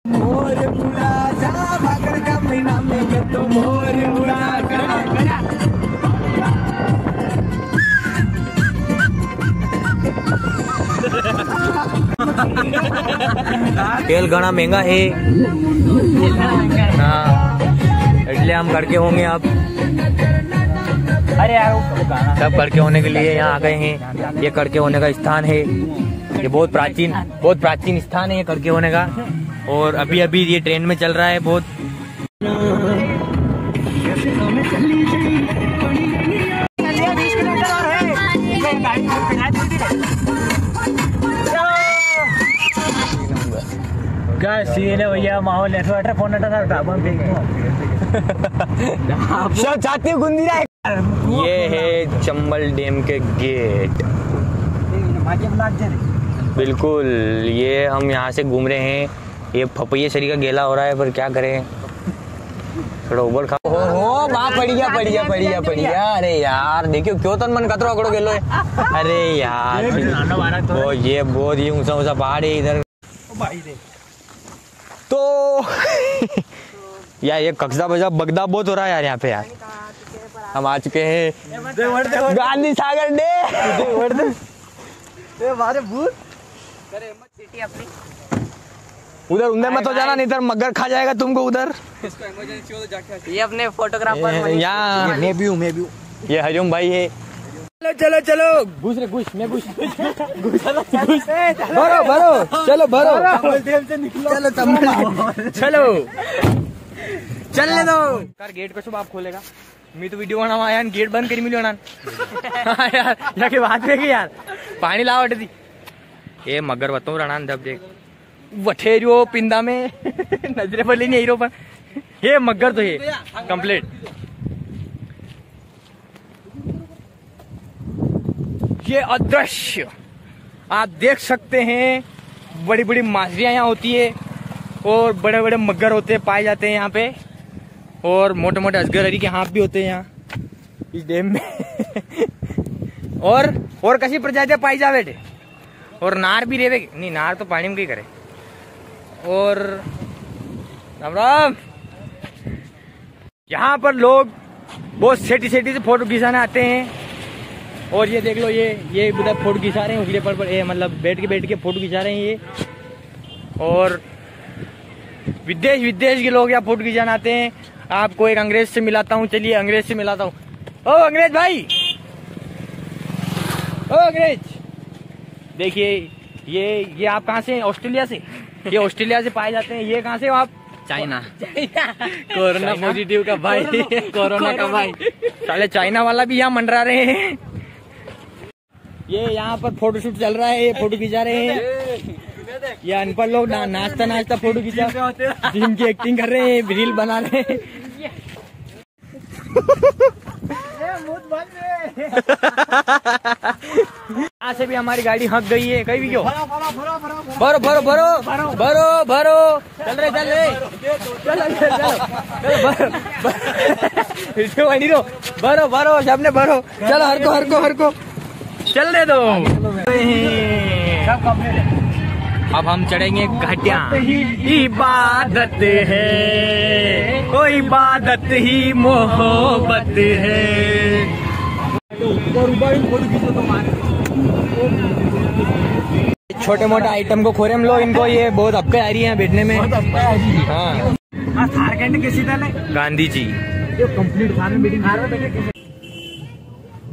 मोर उड़ा जा भागड़ का महीना में तो मोर उड़ा जा। तेल घना महंगा है। हाँ इसलिए हम करके होंगे अब। अरे यार सब करके होने के लिए यहाँ आ गए हैं। ये करके होने का स्थान है। ये बहुत प्राचीन स्थान है ये करके होने का। और अभी अभी ये ट्रेन में चल रहा है बहुत। क्या सीन है भैया, माहौल नेटवर्क फोन ये है चंबल डैम के गेट। बिल्कुल ये हम यहाँ से घूम रहे हैं। ये फपैया शरी का गेला हो रहा है पर क्या करें, थोड़ा उबड़ खा। हो वाह बढ़िया। अरे यार देखियो क्यों तन मन कतरो अकड़ो गेलो है। अरे यार वो ये बहुत ही ऊंचा पहाड़ है इधर तो यार ये कक्सा बजा बगदा बहुत हो रहा है यार यहाँ पे। यार हम आ चुके हैं गांधी सागर डे। उधर उधर मत हो जाना, नहीं तो मगर खा जाएगा तुमको उधर। ये अपने फोटोग्राफर यहाँ मैं भी हूँ। ये हरिओम भाई है। चलो चलो चलने दो यार। गेट को सब आप खोलेगा मैं तो वीडियो बनावा यार। गेट बंद करी मिलो ना यार जाके बात में यार पानी लावट थी। ये मगर बताऊँ रणा दब देख वठेरियो पिंदा में नजरे पर नहीं हीरो पर ये मगर तो ये कंप्लीट। ये अदृश्य आप देख सकते हैं। बड़ी बड़ी माछलियां यहाँ होती है और बड़े बड़े मगर होते हैं पाए जाते हैं यहाँ पे। और मोटे मोटे अजगरहरी के हाथ भी होते हैं यहाँ इस डैम में। और कसी प्रजातियां पाई जावे थे। और नार भी रेवे नहीं, नार तो पानी में कहीं करे। और राम राम यहाँ पर लोग बहुत सेटी से फोटो खिंचाने आते हैं। और ये देख लो ये उधर फोटो खिंचा रहे हैं उगले पर मतलब बैठ के फोटो खिंचा रहे हैं ये। और विदेश के लोग यहाँ फोटो खिंचाने आते हैं। आपको एक अंग्रेज से मिलाता हूँ, चलिए अंग्रेज से मिलाता हूँ। ओ अंग्रेज भाई, ओ अंग्रेज देखिए ये आप कहाँ से? ऑस्ट्रेलिया से। ये ऑस्ट्रेलिया से पाए जाते हैं। ये कहाँ से हो आप? चाइना। कोरोना पॉजिटिव का भाई। कोरोना का भाई साले चाइना वाला भी यहाँ मंडरा रहे हैं। ये यहाँ पर फोटोशूट चल रहा है। ये फोटो खिंचा रहे हैं। ये अनपढ़ लोग नाचता फोटो खिंचा जिम की एक्टिंग कर रहे हैं, रील बना रहे हैं। यहाँ से भी हमारी गाड़ी हक गई है। कहीं भी क्यों भरो चल रहे भरो सबने भरो। चलो हर को चलने दो। अब हम चढ़ेंगे घाटियां। इबादत है ओ इबादत ही मोहब्बत है। छोटे मोटे आइटम को खोरे हम लोग इनको। ये बहुत हफ्ते आ रही है बैठने में। हाँ गांधी जी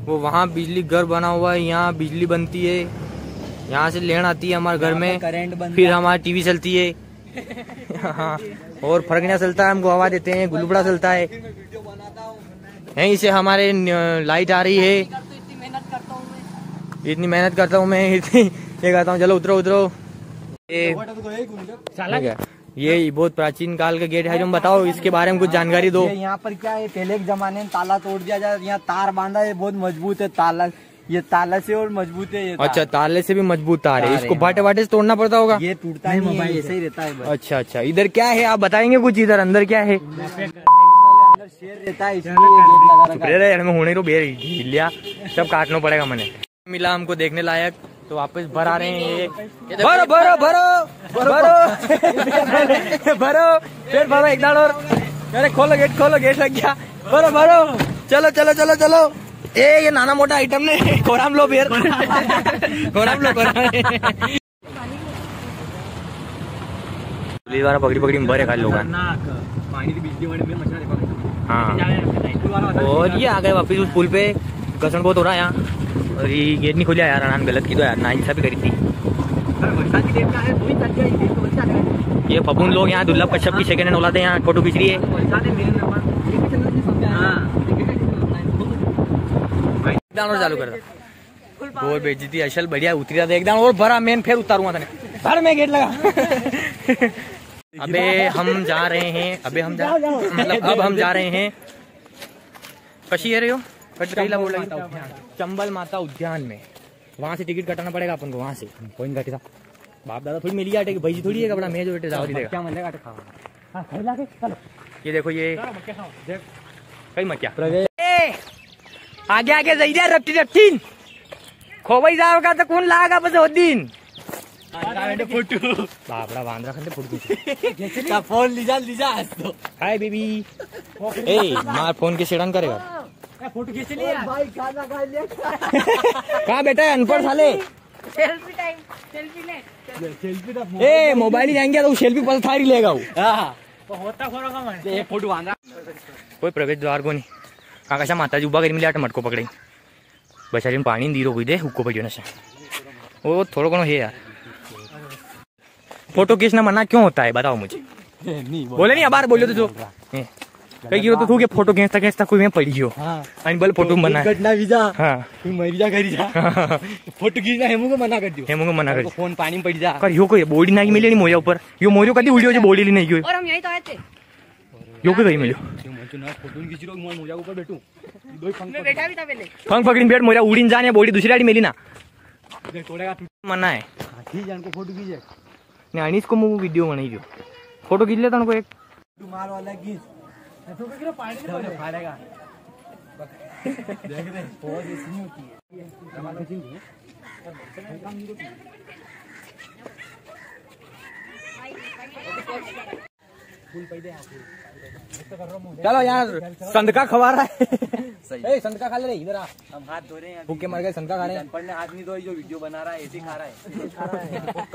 वो वहाँ बिजली घर बना हुआ है। यहाँ बिजली बनती है, यहाँ से लेन आती है हमारे घर में, फिर हमारी टीवी चलती है। हाँ और फर्क चलता है, हमको हवा देते हैं, गुलबड़ा चलता है। यहीं से हमारे लाइट आ रही है। इतनी मेहनत करता हूँ मैं, इतनी ये कहता हूँ चलो उतरो। ये बहुत प्राचीन काल का गेट है। जो बताओ इसके बारे में कुछ जानकारी दो। यहाँ पर क्या है, पहले के जमाने में ताला तोड़ दिया जाए, यहाँ तार बांधा है, बहुत मजबूत है ताला। ये ताला से और मजबूत है ये। अच्छा ताले से भी मजबूत तार है। इसको बाटे से तोड़ना पड़ता होगा। ये टूटता है नहीं, ऐसे ही रहता है। अच्छा इधर क्या है आप बताएंगे कुछ? इधर अंदर क्या है? अंदर शेर रहता है, इसलिए गेट लगा रखा है। होने तो बेर लिया सब काटना पड़ेगा। मैंने मिला हमको देखने लायक तो वापस भर आ रहे हैं। भरो भरो भरो भरो भरो फिर भरो एक दाड़ और। अरे खोलो गेट लग गया। भरो भरो चलो चलो चलो चलो। ये नाना मोटा आइटम ने कोराम लो फिर कोराम लो पकड़ी पकड़ी में भरे खाली लोग। हाँ और ये आ गए वापिस उस पुल पे। घसण बहुत हो रहा है यहाँ और ये गेट नहीं खुला यार। अनान गलत की तो यार, ना इंसाफी करी थी। ये फपून लोग यहाँ दुर्लभ कश्यप की सेकंड हैंड औलादे यहाँ फोटो खींच रही है। और चालू कर और बेइज्जती असल बढ़िया उतरी था एकदम और भरा मेन फिर उतारूंगा था भर में गेट लगा। अबे हम जा रहे हैं अब हम जा रहे हैं कशी है रे हो चंबल माता उद्यान में। वहाँ से टिकट कटाना पड़ेगा अपन को। वहाँ से कोई घटे था बाप दादा थोड़ी मिली आटे भाई थोड़ी है कपड़ा मैं जो बेटे जाओ देगा। ये देखो ये कई मक्या आगे आगे जाइए रफ्ती रफ्तीन खोबाई जाओ का तो कौन लागा बस हो दिन फोटो बापड़ा बांध रखा फोटो फोन लीजा हाय बेबी ए मार फोन के सेडन करेगा फोटो खींच लिया भाई कहाँ बेटा अनपढ़ साले सेल्फी टाइम सेल्फी ले ए मोबाइल ही जाएंगे तो सेल्फी पल थारी लेगा वो होता फोटो बांध रहा कोई प्रवेश द्वार को नहीं। आकाशा माता जी उबा करी मिली मटको पकड़ी बचारी में पानी दी रो दे हुक्को पड़ियो नशा वो थोड़ा कोनो है यार। फोटो खींचना मना क्यों होता है बताओ मुझे। बोले नहीं बार बोलो तो जो कई गिरो तो के फोटो खींचता कोई में पड़ी हो आणि बोले फोटो मना घटना वीजा हां मरी जा करी जा फोटो खींचना हेमू को मना कर दियो हेमू को मना कर फोन पानी में पड़ी जा कर यो कोई बॉडी नहीं मिले नहीं मोया ऊपर यो मोरियो कदी वीडियो जो बॉडी नहीं गयो और हम यही तो आए थे यो के कहीं मिलो फोटो खींच रो मोया ऊपर बैठू दो पंख में बैठा भी था पहले पंख पकड़ी बैठ मोया उड़ीन जाने बॉडी दूसरी आड़ी मिली ना तोड़ेगा मना है खींच जान को फोटो खींचे ने अनीस को मु वीडियो बनाई दियो फोटो खींच लेता उनको एक मार वाला खींच तो किलो पानी फाड़ेगा देख रहे पोज इसमें होती है टमाटर खींच चलो यार संदका खवा रहा है संदका खा ले रहे इधर हम हाथ धो रहे हैं भूखे मर गए संदका खा रहे हैं पढ़ने हाथ नहीं धोई जो वीडियो बना रहा है ऐसे खा रहा है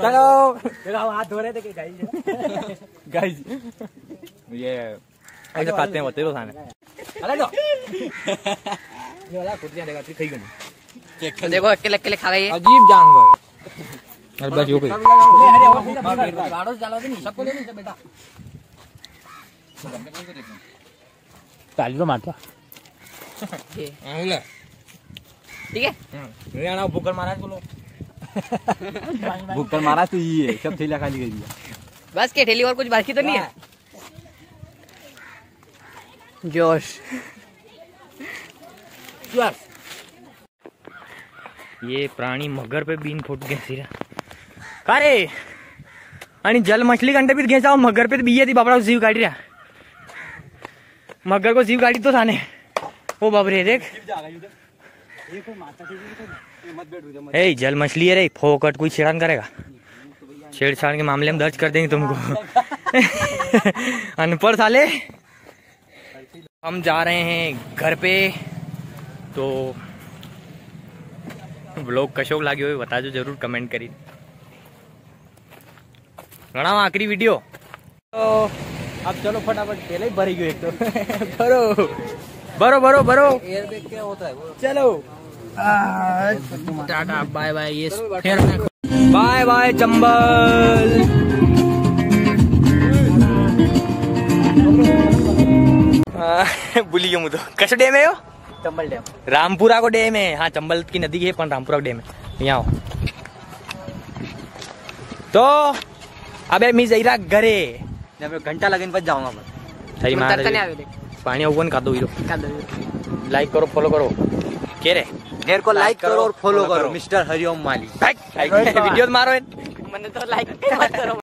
चलो हाथ धो रहे थे गाइस ये ऐसे खाते हैं बतेरो खाने अरे लो ये वाला कुर्तियां देगा तू खाई गई देखो अकेले अकेले खा रही है अजीब जानवर अरे बस यो कोई गाड़ो चला दे नहीं सबको ले नहीं बेटा ताली तो मारता ठीक है हरियाणा भूकर महाराज बोलो भूकर महाराज तो ये है सब ठेला खाली कर दिया बस के ठेली और कुछ बाकी तो नहीं है जोश ये प्राणी मगर पे बीन फुट गए का रे आणि जल मछली घंटे भी घ्यायचा मगर पे बिये ती बाबरा जीव गाड़ी रहा मगर को जीव गाड़ी तो थाने ओ बाबरे देख ए जल मछली है रे फोकट कोई छेड़छाड़ करेगा छेड़छाड़ के मामले में दर्ज कर देंगे तुमको अनपढ़ साले। हम जा रहे हैं घर पे तो ब्लॉग कशोक लागे हुए बता दो जरूर कमेंट करिए घना आखिरी वीडियो तो अब चलो फटाफट पहले ही भरी गई एक तो भरो भरो भरो भरो एयरबैग क्या होता है वो चलो टाटा बाय बाय ये फिर बाय बाय चंबल भूली गयो मुझे कैसे डैम है यो चंबल डैम रामपुरा को डैम है हाँ चंबल की नदी है पण रामपुरा डैम है यहाँ तो अबे मी जईरा घरे घंटा लगन पर जाऊंगा मैं सही मार पानी ओवन का दो लाइक करो फॉलो करो के रे ढेर को लाइक करो और फॉलो करो मिस्टर हरिओम माली वीडियो मारो मैंने तो लाइक मत करो